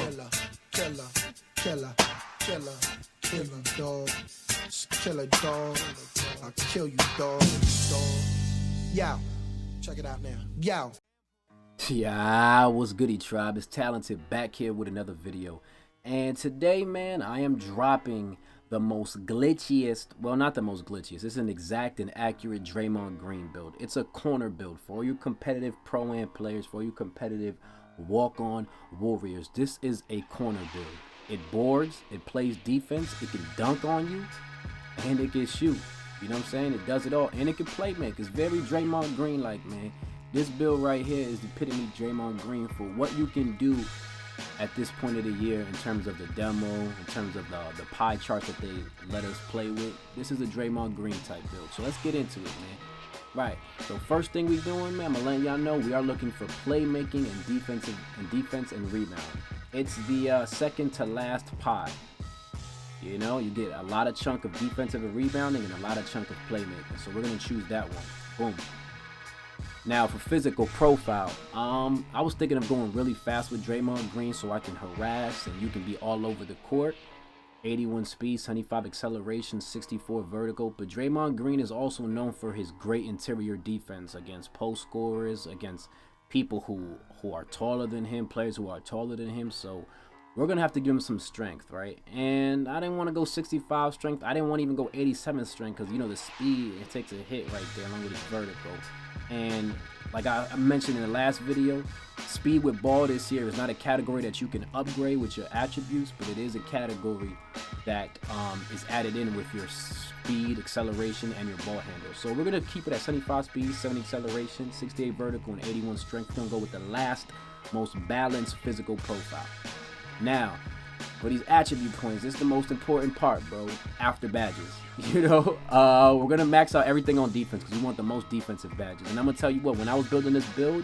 killer, killer, killer, killer, killer, dog, killer, dog. I'll kill you, dog, dog. Yo, check it out now. Yo. Yeah, what's goody, tribe? It's Talented back here with another video. And today, man, I am dropping the most glitchiest, well, not the most glitchiest, it's an exact and accurate Draymond Green build. It's a corner build for all you competitive Pro-Am players, for all you competitive walk-on warriors. This is a corner build. It boards, it plays defense, it can dunk on you, and it can shoot. You know what I'm saying? It does it all, and it can play make. It's very Draymond Green-like, man. This build right here is the epitome Draymond Green for what you can do at this point of the year in terms of the demo, in terms of the pie chart that they let us play with. This is a Draymond Green type build. So let's get into it, man. Right. So first thing we doing, man, I'm gonna let y'all know we are looking for playmaking and defense and rebound. It's the second to last pie. You know, you get a lot of chunk of defensive and rebounding and a lot of chunk of playmaking. So we're gonna choose that one. Boom. Now for physical profile, I was thinking of going really fast with Draymond Green so I can harass and you can be all over the court. 81 speed, 75 acceleration, 64 vertical. But Draymond Green is also known for his great interior defense against post scorers, against people who are taller than him, players who are taller than him. So we're going to have to give him some strength, right? And I didn't want to go 65 strength. I didn't want to even go 87 strength because, you know, the speed, it takes a hit right there along with his vertical. And like I mentioned in the last video, speed with ball this year is not a category that you can upgrade with your attributes, but it is a category that is added in with your speed, acceleration, and your ball handle. So we're going to keep it at 75 speed, 70 acceleration, 68 vertical, and 81 strength. We're going to go with the last most balanced physical profile. Now, for these attribute points, this is the most important part, bro, after badges. You know, we're going to max out everything on defense because we want the most defensive badges. And I'm going to tell you what, when I was building this build,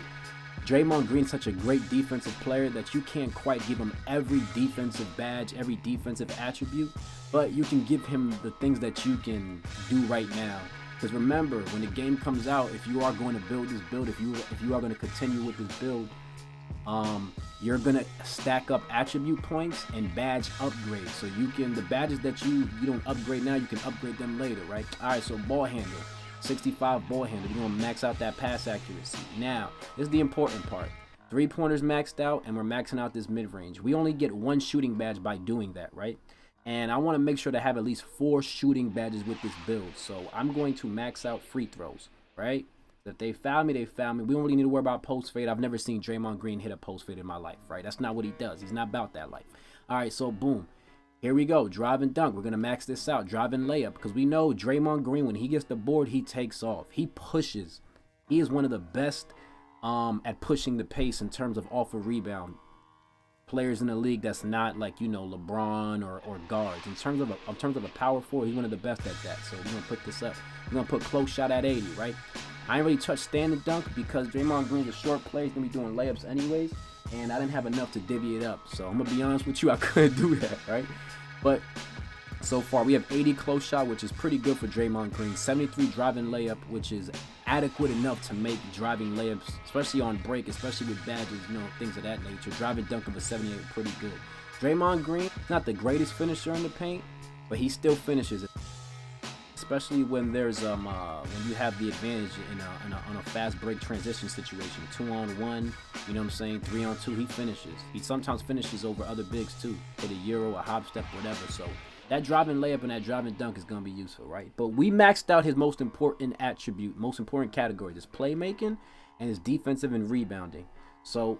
Draymond Green's such a great defensive player that you can't quite give him every defensive badge, every defensive attribute, but you can give him the things that you can do right now. Because remember, when the game comes out, if you are going to build this build, if you are going to continue with this build, you're gonna stack up attribute points and badge upgrades. So you can, the badges that you don't upgrade now, you can upgrade them later, right? All right, so ball handle, 65 ball handle. You're gonna max out that pass accuracy. Now, this is the important part. 3-pointers maxed out, and we're maxing out this mid-range. We only get one shooting badge by doing that, right? And I want to make sure to have at least 4 shooting badges with this build. So I'm going to max out free throws, right? If they foul me, they foul me. We don't really need to worry about post fade. I've never seen Draymond Green hit a post fade in my life, right? That's not what he does. He's not about that life. All right, so boom. Here we go. Drive and dunk. We're going to max this out. Drive and layup. Because we know Draymond Green, when he gets the board, he takes off. He pushes. He is one of the best at pushing the pace in terms of off a rebound players in the league that's not like, you know, LeBron or guards. In terms of a power forward, he's one of the best at that. So we're going to put this up. We're going to put close shot at 80, right? I ain't really touch standing dunk because Draymond Green's a short play. He's going to be doing layups anyways. And I didn't have enough to divvy it up. So I'm going to be honest with you, I couldn't do that, right? But so far, we have 80 close shot, which is pretty good for Draymond Green. 73 driving layup, which is adequate enough to make driving layups, especially on break, especially with badges, you know, things of that nature. Driving dunk of a 78, pretty good. Draymond Green, not the greatest finisher in the paint, but he still finishes it. Especially when there's when you have the advantage on a fast break transition situation, 2-on-1, you know what I'm saying, 3-on-2, he finishes. He sometimes finishes over other bigs too, for the euro, a hop step, whatever. So that driving layup and that driving dunk is gonna be useful, right? But we maxed out his most important attribute, most important category, this playmaking and his defensive and rebounding. So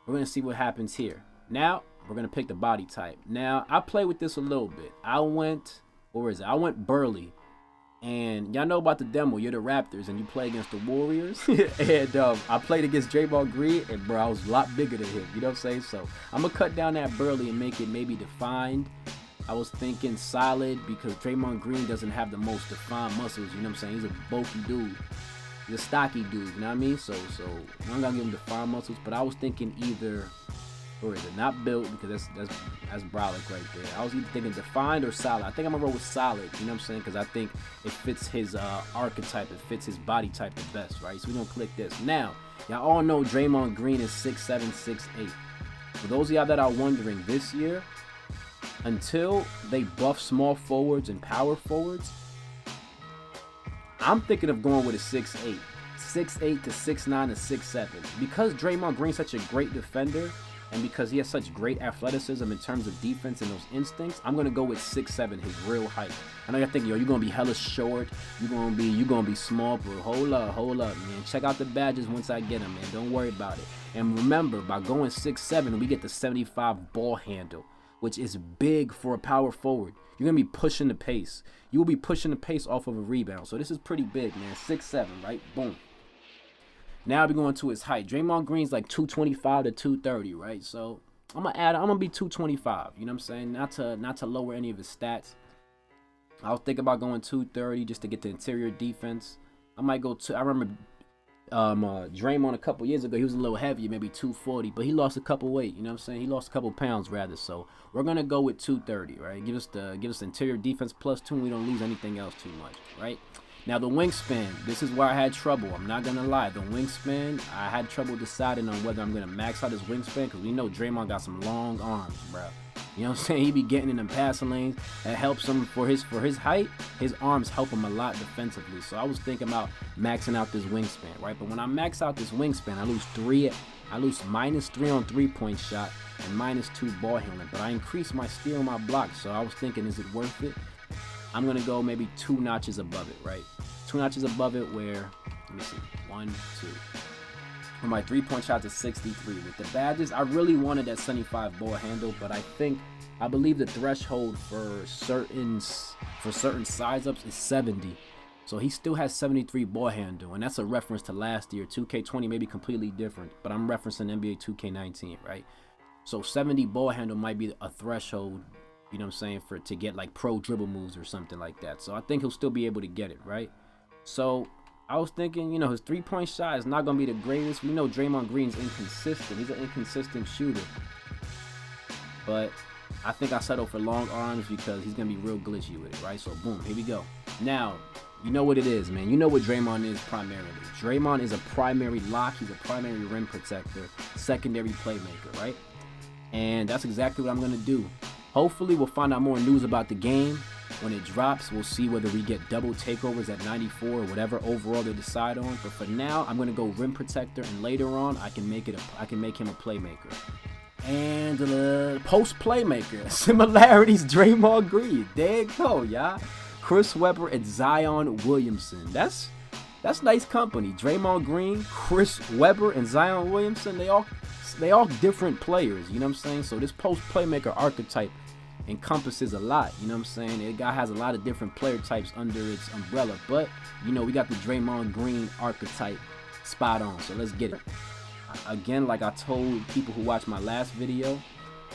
we're gonna see what happens here. Now we're gonna pick the body type. Now I played with this a little bit. I went Burley. And y'all know about the demo, you're the Raptors and you play against the Warriors. And I played against Draymond Green and bro, I was a lot bigger than him, you know what I'm saying? So I'm gonna cut down that Burley and make it maybe defined. I was thinking solid because Draymond Green doesn't have the most defined muscles, you know what I'm saying? He's a bulky dude, he's a stocky dude, you know what I mean? So I'm gonna give him defined muscles, but I was thinking either, or is it not built, because that's brolic right there. I was either thinking defined or solid. I think I'm gonna roll with solid, you know what I'm saying? Because I think it fits his archetype, it fits his body type the best, right? So we're gonna click this. Now, y'all all know Draymond Green is 6'7", 6'8". For those of y'all that are wondering, this year, until they buff small forwards and power forwards, I'm thinking of going with a 6'8", 6'8" to 6'9" to 6'7". Because Draymond Green's such a great defender, and because he has such great athleticism in terms of defense and those instincts, I'm gonna go with 6'7", his real height. I know you're thinking, yo, you're gonna be hella short, you're gonna be small, but hold up, man. Check out the badges once I get them, man. Don't worry about it. And remember, by going 6'7", we get the 75 ball handle, which is big for a power forward. You're gonna be pushing the pace. You will be pushing the pace off of a rebound. So this is pretty big, man. 6'7", right? Boom. Now we're going to his height. Draymond Green's like 225 to 230, right? So I'm gonna be 225. You know what I'm saying? Not to lower any of his stats. I was thinking about going 230 just to get the interior defense. I might go to. I remember Draymond a couple years ago. He was a little heavier, maybe 240, but he lost a couple weight. You know what I'm saying? He lost a couple pounds rather. So we're gonna go with 230, right? Give us the interior defense +2. And we don't lose anything else too much, right? Now the wingspan, this is where I had trouble. I'm not gonna lie. The wingspan, I had trouble deciding on whether I'm gonna max out his wingspan, because we know Draymond got some long arms, bro. You know what I'm saying? He be getting in them passing lanes. That helps him for his height. His arms help him a lot defensively. So I was thinking about maxing out this wingspan, right? But when I max out this wingspan, I lose -3 on 3-point shot and -2 ball handling. But I increase my steal and my block. So I was thinking, is it worth it? I'm gonna go maybe 2 notches above it, right? 2 notches above it where, let me see, 1, 2. For my 3-point shot to 63. With the badges, I really wanted that 75 ball handle, but I believe the threshold for certain size ups is 70. So he still has 73 ball handle, and that's a reference to last year. 2K20 may be completely different, but I'm referencing NBA 2K19, right? So 70 ball handle might be a threshold, you know what I'm saying, to get like pro dribble moves or something like that. So I think he'll still be able to get it, right? So I was thinking, you know, his 3-point shot is not going to be the greatest. We know Draymond Green's inconsistent. He's an inconsistent shooter. But I think I settled for long arms because he's going to be real glitchy with it, right? So boom, here we go. Now, you know what it is, man. You know what Draymond is primarily. Draymond is a primary lock. He's a primary rim protector, secondary playmaker, right? And that's exactly what I'm going to do. Hopefully we'll find out more news about the game. When it drops, we'll see whether we get double takeovers at 94 or whatever overall they decide on. But for now, I'm gonna go rim protector, and later on, I can make him a playmaker. And post playmaker similarities, Draymond Green. There you go, y'all. Chris Webber and Zion Williamson. That's nice company. Draymond Green, Chris Webber, and Zion Williamson. They all different players. You know what I'm saying? So this post playmaker archetype encompasses a lot, you know what I'm saying? The guy has a lot of different player types under its umbrella, but you know, we got the Draymond Green archetype spot on. So let's get it. Again, like I told people who watched my last video,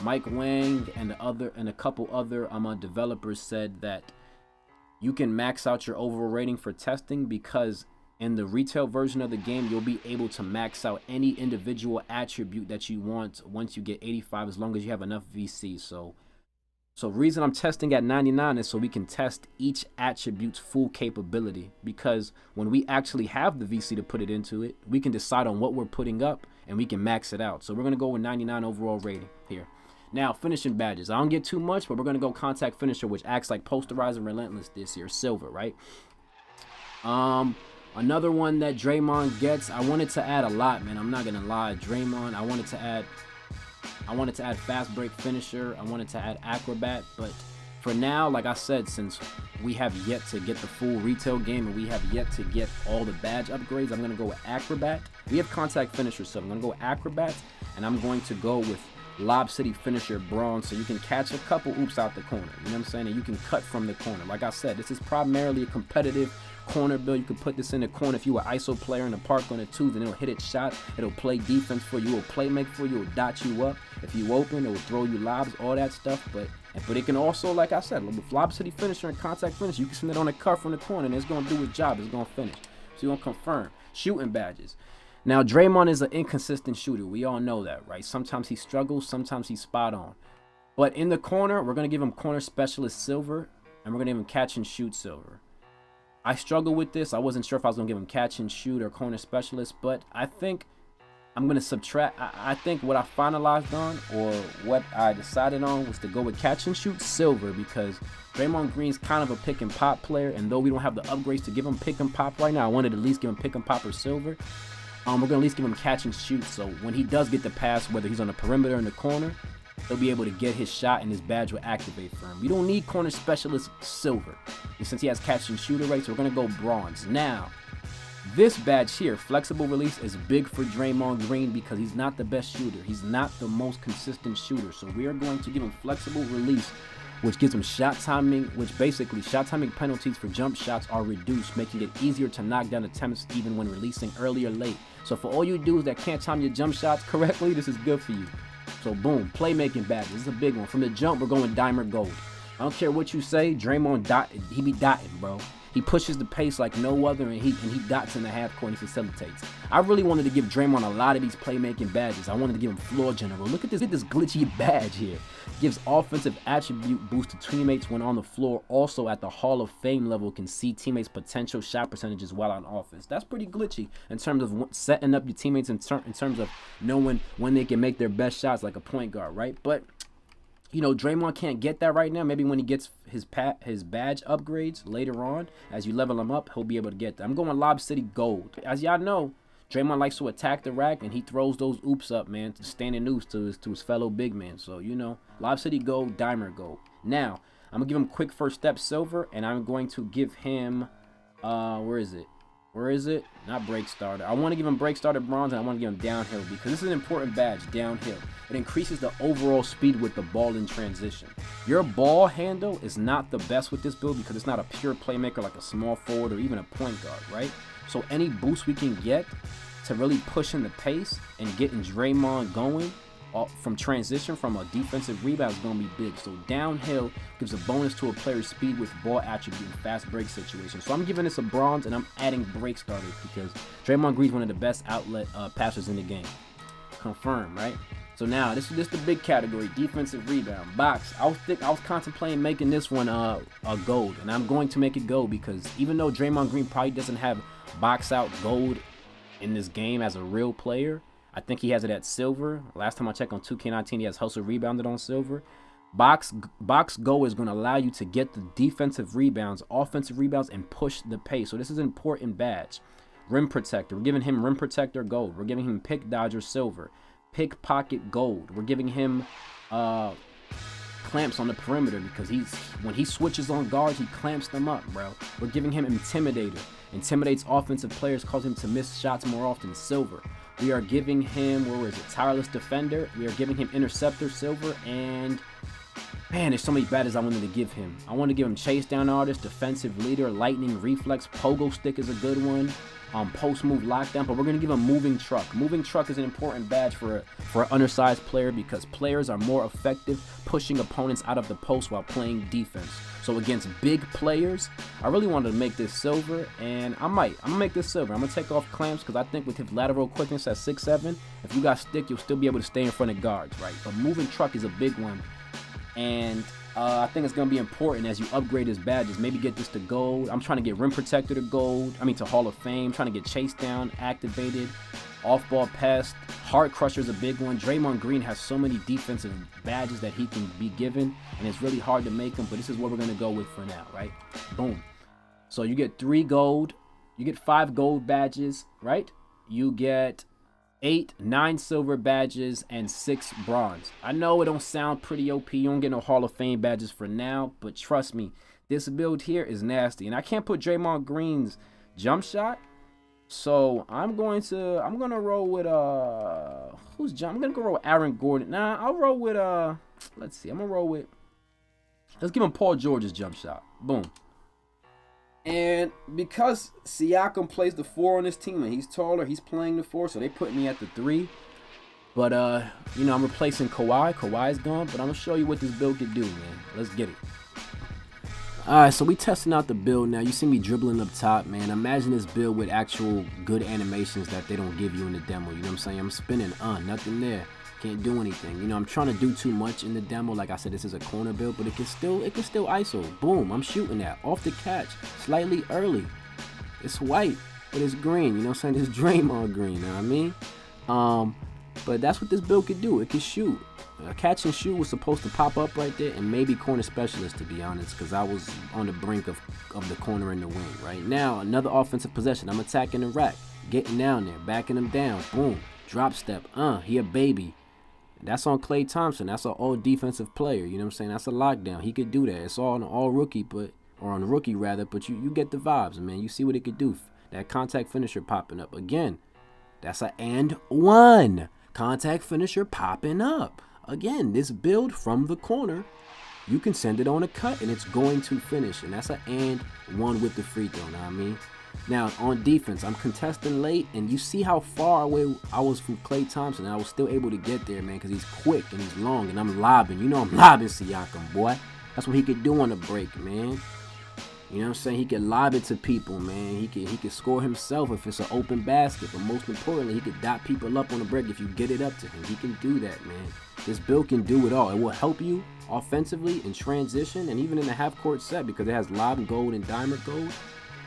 Mike Wang and a couple other developers said that you can max out your overall rating for testing, because in the retail version of the game, you'll be able to max out any individual attribute that you want once you get 85, as long as you have enough VC. So reason I'm testing at 99 is so we can test each attribute's full capability, because when we actually have the VC to put it into it, we can decide on what we're putting up and we can max it out. So we're going to go with 99 overall rating here. Now, finishing badges. I don't get too much, but we're going to go contact finisher, which acts like posterizer relentless this year, silver, right? Another one that Draymond gets, I wanted to add a lot, man. I'm not going to lie. Draymond, I wanted to add fast break finisher. I wanted to add acrobat, but for now, like I said, since we have yet to get the full retail game and we have yet to get all the badge upgrades, I'm going to go with acrobat. We have contact finisher, so I'm going to go with acrobat, and I'm going to go with Lob City finisher bronze, so you can catch a couple oops out the corner. You know what I'm saying? And you can cut from the corner. Like I said, this is primarily a competitive corner build. You can put this in the corner. If you an ISO player in the park on a 2, then it'll hit its shot. It'll play defense for you. It'll play make for you. It'll dot you up. If you open, it will throw you lobs, all that stuff. But it can also, like I said, with Lob City finisher and contact finisher, you can send it on a cut from the corner, and it's going to do its job. It's going to finish. So you're going to confirm. Shooting badges. Now, Draymond is an inconsistent shooter. We all know that, right? Sometimes he struggles. Sometimes he's spot on. But in the corner, we're going to give him corner specialist silver, and we're going to give him catch and shoot silver. I struggle with this. I wasn't sure if I was going to give him catch and shoot or corner specialist, but I think I'm gonna subtract. I think what I finalized on, or what I decided on, was to go with catch and shoot silver, because Draymond Green's kind of a pick and pop player, and though we don't have the upgrades to give him pick and pop right now, I wanted to at least give him pick and pop or silver. We're gonna at least give him catch and shoot, so when he does get the pass, whether he's on the perimeter or in the corner, he'll be able to get his shot and his badge will activate for him. We don't need corner specialist silver, and since he has catch and shoot already, so we're gonna go bronze. Now, this badge here, flexible release, is big for Draymond Green because he's not the best shooter. He's not the most consistent shooter, so we are going to give him flexible release, which gives him shot timing, which basically shot timing penalties for jump shots are reduced, making it easier to knock down attempts even when releasing early or late. So for all you dudes that can't time your jump shots correctly, this is good for you. So boom, playmaking badge. This is a big one. From the jump, we're going diamond gold. I don't care what you say, Draymond he be dotting, bro. He pushes the pace like no other, and he dots in the half court and he facilitates. I really wanted to give Draymond a lot of these playmaking badges. I wanted to give him floor general. Look at this glitchy badge here. Gives offensive attribute boost to teammates when on the floor. Also at the Hall of Fame level, can see teammates' potential shot percentages while on offense. That's pretty glitchy in terms of setting up your teammates in terms of knowing when they can make their best shots like a point guard, right? But you know, Draymond can't get that right now. Maybe when he gets his badge upgrades later on, as you level him up, he'll be able to get that. I'm going Lob City Gold. As y'all know, Draymond likes to attack the rack, and he throws those oops up, man, to standing oops to his fellow big man. So, you know, Lob City Gold, Diamond Gold. Now, I'm going to give him quick first step silver, and I'm going to give him, where is it? Not break starter. I want to give him break starter bronze, and I want to give him downhill because this is an important badge, downhill. It increases the overall speed with the ball in transition. Your ball handle is not the best with this build because it's not a pure playmaker like a small forward or even a point guard, right? So any boost we can get to really pushing the pace and getting Draymond going from transition from a defensive rebound is going to be big. So downhill gives a bonus to a player's speed with ball attribute in fast break situations. So I'm giving this a bronze, and I'm adding break starters because Draymond Green's one of the best outlet passers in the game. Confirmed, right? So now this is the big category, defensive rebound, box. I was contemplating making this one a gold, and I'm going to make it gold because even though Draymond Green probably doesn't have box out gold in this game as a real player, I think he has it at silver. Last time I checked on 2K19, he has hustle rebounded on silver. Box go is going to allow you to get the defensive rebounds, offensive rebounds, and push the pace. So this is an important badge. Rim protector. We're giving him rim protector gold. We're giving him pick dodger silver. Pickpocket gold. We're giving him clamps on the perimeter because when he switches on guards, he clamps them up, bro. We're giving him intimidator. Intimidates offensive players, cause him to miss shots more often, silver. We are giving him, tireless defender. We are giving him interceptor silver, and man, there's so many badges I wanted to give him. I want to give him chase down artist, defensive leader, lightning reflex, pogo stick is a good one. Post move lockdown, but we're gonna give him moving truck. Moving truck is an important badge for an undersized player because players are more effective pushing opponents out of the post while playing defense. So against big players, I really wanted to make this silver, and I'm gonna make this silver. I'm gonna take off clamps because I think with his lateral quickness at 6'7", if you got stick, you'll still be able to stay in front of guards, right? But moving truck is a big one, and I think it's going to be important as you upgrade his badges. Maybe get this to gold. I'm trying to get rim protector to gold. To Hall of Fame. Trying to get chase down, activated, off-ball pass. Heart crusher is a big one. Draymond Green has so many defensive badges that he can be given, and it's really hard to make them, but this is what we're going to go with for now, right? Boom. So you get 3 gold. You get 5 gold badges, right? You get 9 silver badges and 6 bronze. I know it don't sound pretty OP. You don't get no Hall of Fame badges for now, but trust me, this build here is nasty, and I can't put Draymond Green's jump shot. So I'm gonna roll with I'm gonna go roll with Aaron Gordon. Nah, I'll roll with let's see. Let's give him Paul George's jump shot. Boom. And because Siakam plays the 4 on this team and he's taller, he's playing the 4, so they put me at the 3. But, I'm replacing Kawhi. Kawhi's gone, but I'm going to show you what this build can do, man. Let's get it. Alright, so we testing out the build now. You see me dribbling up top, man. Imagine this build with actual good animations that they don't give you in the demo. You know what I'm saying? I'm spinning, nothing there. Can't do anything. I'm trying to do too much in the demo. Like I said, this is a corner build, but it can still ISO. Boom, I'm shooting that. Off the catch. Slightly early. It's white, but it's green. You know what I'm saying? It's Draymond Green, you know what I mean? But that's what this build could do. It could shoot. Catch and shoot was supposed to pop up right there, and maybe corner specialist, to be honest, because I was on the brink of the corner in the wing. Right now, another offensive possession. I'm attacking the rack, getting down there, backing him down. Boom, drop step. He a baby. That's on Klay Thompson. That's an all defensive player. You know what I'm saying? That's a lockdown. He could do that. It's all on all rookie, or on rookie rather. But you get the vibes, man. You see what it could do. That contact finisher popping up again. That's a and one contact finisher popping up. Again, this build from the corner, you can send it on a cut and it's going to finish. And that's an and one with the free throw, know what I mean? Now, on defense, I'm contesting late, and you see how far away I was from Klay Thompson. And I was still able to get there, man, because he's quick and he's long, and I'm lobbing. You know I'm lobbing Siakam, boy. That's what he could do on the break, man. You know what I'm saying? He can lob it to people, man. He can score himself if it's an open basket. But most importantly, he could dot people up on the break if you get it up to him. He can do that, man. This build can do it all. It will help you offensively in transition and even in the half-court set because it has lob gold and diamond gold.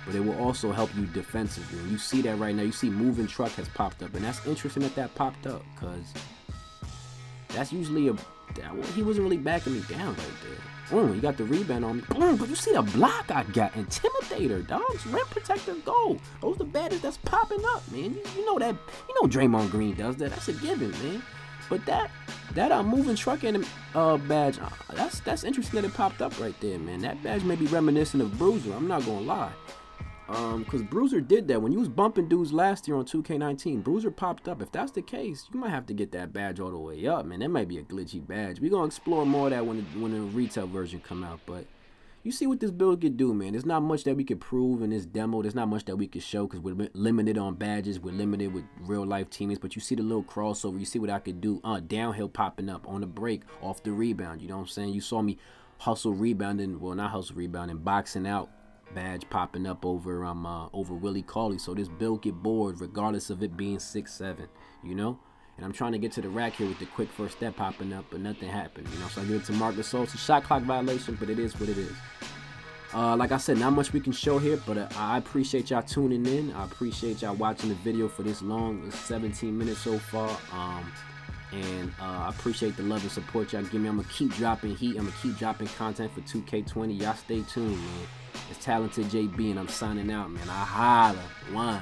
But it will also help you defensively. And you see that right now. You see moving truck has popped up. And that's interesting that popped up because that's usually he wasn't really backing me down right there. You got the rebound on me. But you see the block I got. Intimidator, dogs. Rim protector goal. Those the baddest that's popping up, man. You know that. You know Draymond Green does that. That's a given, man. But that moving truck and badge, that's interesting that it popped up right there, man. That badge may be reminiscent of Bruiser. I'm not gonna lie. Because Bruiser did that. When you was bumping dudes last year on 2K19, Bruiser popped up. If that's the case, you might have to get that badge all the way up, man. That might be a glitchy badge. We're going to explore more of that when the retail version come out. But you see what this build could do, man. There's not much that we could prove in this demo. There's not much that we could show because we're limited on badges. We're limited with real-life teammates. But you see the little crossover. You see what I could do. Downhill popping up on the break, off the rebound. You know what I'm saying? You saw me hustle rebounding. Well, not hustle rebounding. Boxing out. Badge popping up over Willie Cauley, so this build get bored regardless of it being 6'7", you know. And I'm trying to get to the rack here with the quick first step popping up, but nothing happened, you know. So I give it to Marc Gasol. It's a shot clock violation, but it is what it is. Like I said, not much we can show here, but I appreciate y'all tuning in. I appreciate y'all watching the video for this long. It's 17 minutes so far. And I appreciate the love and support y'all give me. I'm gonna keep dropping heat. I'm gonna keep dropping content for 2K20. Y'all stay tuned, man. It's Talented JB, and I'm signing out, man. I holla. One.